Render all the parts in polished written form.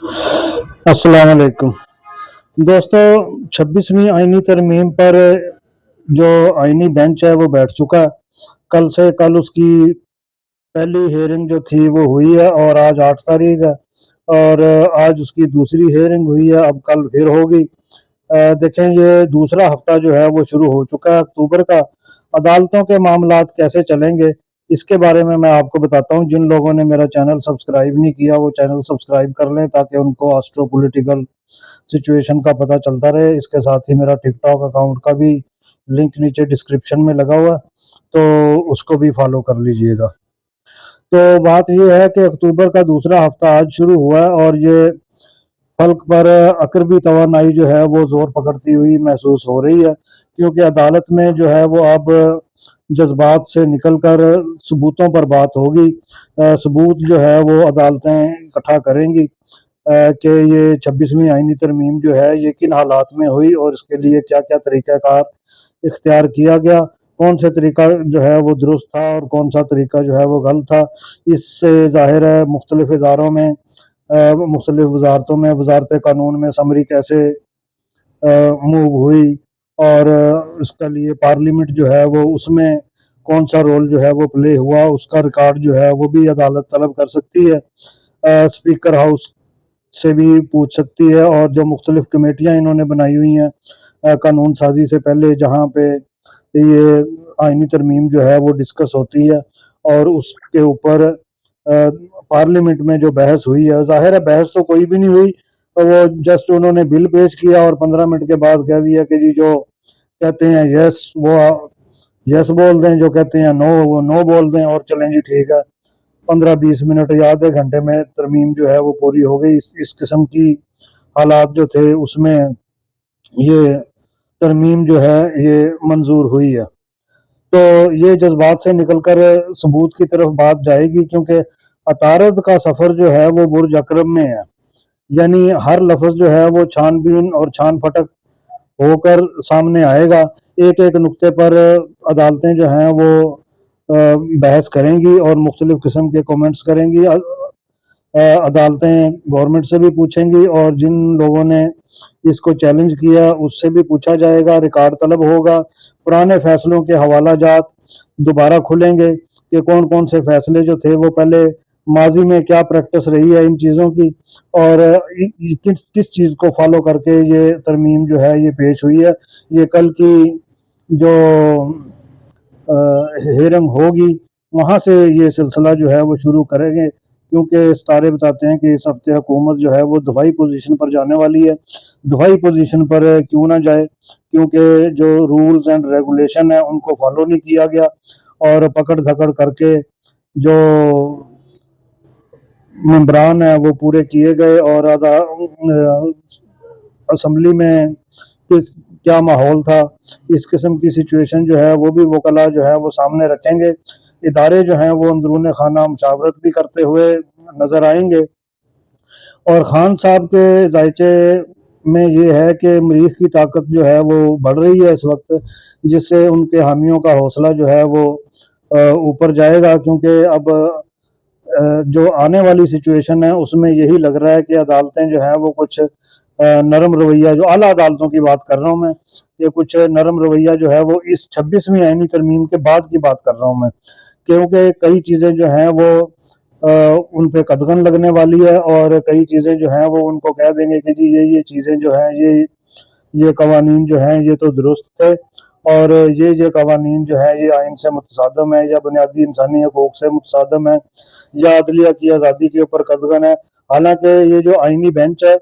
अस्सलाम वालेकुम दोस्तों। 26वीं आईनी तरमीम पर जो आईनी बेंच है वो बैठ चुका है। कल उसकी पहली हेयरिंग जो थी वो हुई है और आज 8 तारीख है और आज उसकी दूसरी हेयरिंग हुई है, अब कल फिर होगी। देखें, ये दूसरा हफ्ता जो है वो शुरू हो चुका है अक्टूबर का। अदालतों के मामलात कैसे चलेंगे इसके बारे में मैं आपको बताता हूँ। जिन लोगों ने मेरा चैनल सब्सक्राइब नहीं किया वो चैनल सब्सक्राइब कर लें ताकि उनको एस्ट्रो पॉलिटिकल सिचुएशन का पता चलता रहे। इसके साथ ही मेरा टिकटॉक अकाउंट का भी लिंक नीचे डिस्क्रिप्शन में लगा हुआ है, तो उसको भी फॉलो कर लीजिएगा। तो बात ये है कि अक्टूबर का दूसरा हफ्ता आज शुरू हुआ है और ये फल्क पर अकरबी तवानाई जो है वो जोर पकड़ती हुई महसूस हो रही है, क्योंकि अदालत में जो है वो अब जज्बात से निकलकर सबूतों पर बात होगी। सबूत जो है वो अदालतें इकट्ठा करेंगी कि ये 26वीं आईनी तरमीम जो है ये किन हालात में हुई और इसके लिए क्या क्या तरीक़ाकार इख्तियार किया गया, कौन से तरीका जो है वो दुरुस्त था और कौन सा तरीका जो है वो गलत था। इससे ज़ाहिर है मुख्तलिफ इदारों में मुख्तलिफ वजारतों में वजारत कानून में समरी कैसे मूव हुई और उसके लिए पार्लियामेंट जो है वो उसमें कौन सा रोल जो है वो प्ले हुआ, उसका रिकॉर्ड जो है वो भी अदालत तलब कर सकती है। स्पीकर हाउस से भी पूछ सकती है और जो मुख्तलिफ कमेटियाँ इन्होंने बनाई हुई हैं कानून साजी से पहले, जहाँ पे ये आइनी तरमीम जो है वो डिस्कस होती है और उसके ऊपर पार्लियामेंट में जो बहस हुई है, ज़ाहिर है बहस तो कोई भी नहीं हुई, तो वो जस्ट उन्होंने बिल पेश किया और 15 मिनट के बाद कह दिया कि जी जो कहते हैं यस वो यस बोल दें, जो कहते हैं नो वो नो बोल दें और चलें जी ठीक है। 15-20 मिनट या आधे घंटे में तरमीम जो है वो पूरी हो गई। इस किस्म की हालात जो थे उसमें ये तरमीम जो है ये मंजूर हुई है। तो ये जज्बात से निकलकर सबूत की तरफ बात जाएगी, क्योंकि अतारद का सफ़र जो है वो बुर्ज अकरम में है, यानी हर लफ्ज़ जो है वो छानबीन और छान फटक होकर सामने आएगा। एक एक नुक्ते पर अदालतें जो हैं वो बहस करेंगी और मुख्तलिफ़ किस्म के कमेंट्स करेंगी। अदालतें गवर्नमेंट से भी पूछेंगी और जिन लोगों ने इसको चैलेंज किया उससे भी पूछा जाएगा, रिकॉर्ड तलब होगा। पुराने फैसलों के हवाला जात दोबारा खुलेंगे कि कौन कौन से फैसले जो थे वो पहले माजी में क्या प्रैक्टिस रही है इन चीज़ों की और किस किस चीज़ को फॉलो करके ये तरमीम जो है ये पेश हुई है। ये कल की जो हेयरिंग होगी वहाँ से ये सिलसिला जो है वो शुरू करेंगे, क्योंकि सितारे बताते हैं कि इस हफ्ते हुकूमत जो है वो दफाई पोजीशन पर जाने वाली है। दफाई पोजीशन पर क्यों ना जाए, क्योंकि जो रूल्स एंड रेगुलेशन है उनको फॉलो नहीं किया गया और पकड़ धकड़ करके जो मेंबरान है वो पूरे किए गए और असम्बली में किस क्या माहौल था, इस किस्म की सिचुएशन जो है वो भी वकला जो है वो सामने रखेंगे। इदारे जो हैं वो अंदरून खाना मुशावरत भी करते हुए नज़र आएंगे और खान साहब के जायचे में ये है कि मरीख की ताकत जो है वो बढ़ रही है इस वक्त, जिससे उनके हामियों का हौसला जो है वो ऊपर जाएगा, क्योंकि अब जो आने वाली सिचुएशन है उसमें यही लग रहा है कि अदालतें जो हैं वो कुछ नरम रवैया, जो आला अदालतों की बात कर रहा हूँ मैं, ये कुछ नरम रवैया जो है वो इस 26वीं आईनी तरमीम के बाद की बात कर रहा हूँ मैं, क्योंकि कई चीज़ें जो हैं वो उन पे कदगन लगने वाली है और कई चीज़ें जो हैं वो उनको कह देंगे कि जी ये चीज़ें जो हैं ये कवानीन जो हैं ये तो दुरुस्त थे और ये कवानीन जो है ये आइन से मुतसादम है या बुनियादी इंसानी हकूक से मुतसादम है या अदलिया की आज़ादी के ऊपर कदगन है। हालांकि ये जो आइनी बेंच है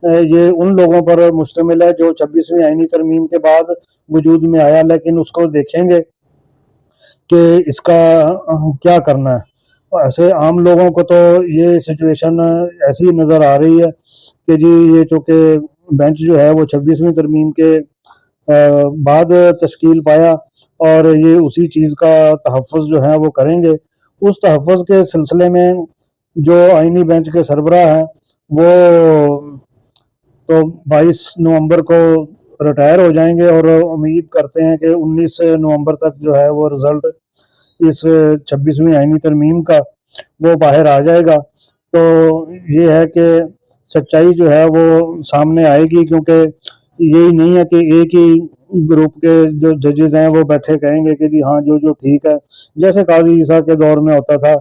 ये उन लोगों पर मुश्तमिल है जो 26वीं आइनी तरमीम के बाद वजूद में आया, लेकिन उसको देखेंगे कि इसका क्या करना है। ऐसे आम लोगों को तो ये सिचुएशन ऐसी नज़र आ रही है कि जी ये चूँकि बेंच जो है वो 26वीं तरमीम के बाद तश्कील पाया और ये उसी चीज़ का तहफ़्फ़ुज़ जो है वो करेंगे। उस तहफ़्फ़ुज़ के सिलसिले में जो आइनी बेंच के सरबराह हैं वो तो 22 नवंबर को रिटायर हो जाएंगे और उम्मीद करते हैं कि 19 नवंबर तक जो है वो रिज़ल्ट इस 26वीं आइनी तरमीम का वो बाहर आ जाएगा। तो ये है कि سچائی جو ہے وہ سامنے آئے گی، کیونکہ یہی نہیں ہے کہ ایک ہی گروپ کے جو ججز ہیں وہ بیٹھے کہیں گے کہ جی ہاں جو ٹھیک ہے، جیسے قاضی عیسیٰ کے دور میں ہوتا تھا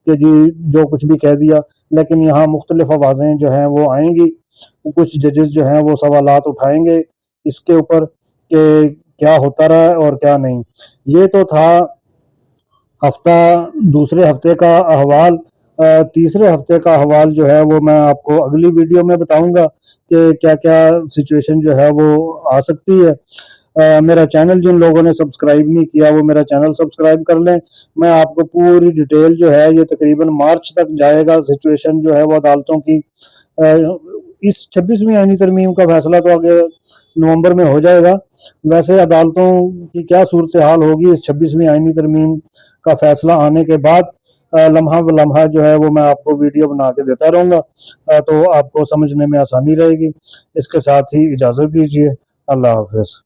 کہ جی جو کچھ بھی کہہ دیا، لیکن یہاں مختلف آوازیں جو ہیں وہ آئیں گی، کچھ ججز جو ہیں وہ سوالات اٹھائیں گے اس کے اوپر کہ کیا ہوتا رہا ہے اور کیا نہیں۔ یہ تو تھا دوسرے ہفتے کا احوال۔ تیسرے ہفتے کا احوال جو ہے وہ میں آپ کو اگلی ویڈیو میں بتاؤں گا کہ کیا کیا سچویشن جو ہے وہ آ سکتی ہے۔ میرا چینل جن لوگوں نے سبسکرائب نہیں کیا وہ میرا چینل سبسکرائب کر لیں۔ میں آپ کو پوری ڈیٹیل جو ہے، یہ تقریباً مارچ تک جائے گا سچویشن جو ہے وہ عدالتوں کی۔ اس 26ویں آئینی ترمیم کا فیصلہ تو آگے نومبر میں ہو جائے گا، ویسے عدالتوں کی کیا صورتحال ہوگی اس 26ویں آئینی ترمیم کا فیصلہ آنے کے بعد، لمحہ بلمحہ جو ہے وہ میں آپ کو ویڈیو بنا کے دیتا رہوں گا، تو آپ کو سمجھنے میں آسانی رہے گی۔ اس کے ساتھ ہی اجازت دیجیے، اللہ حافظ۔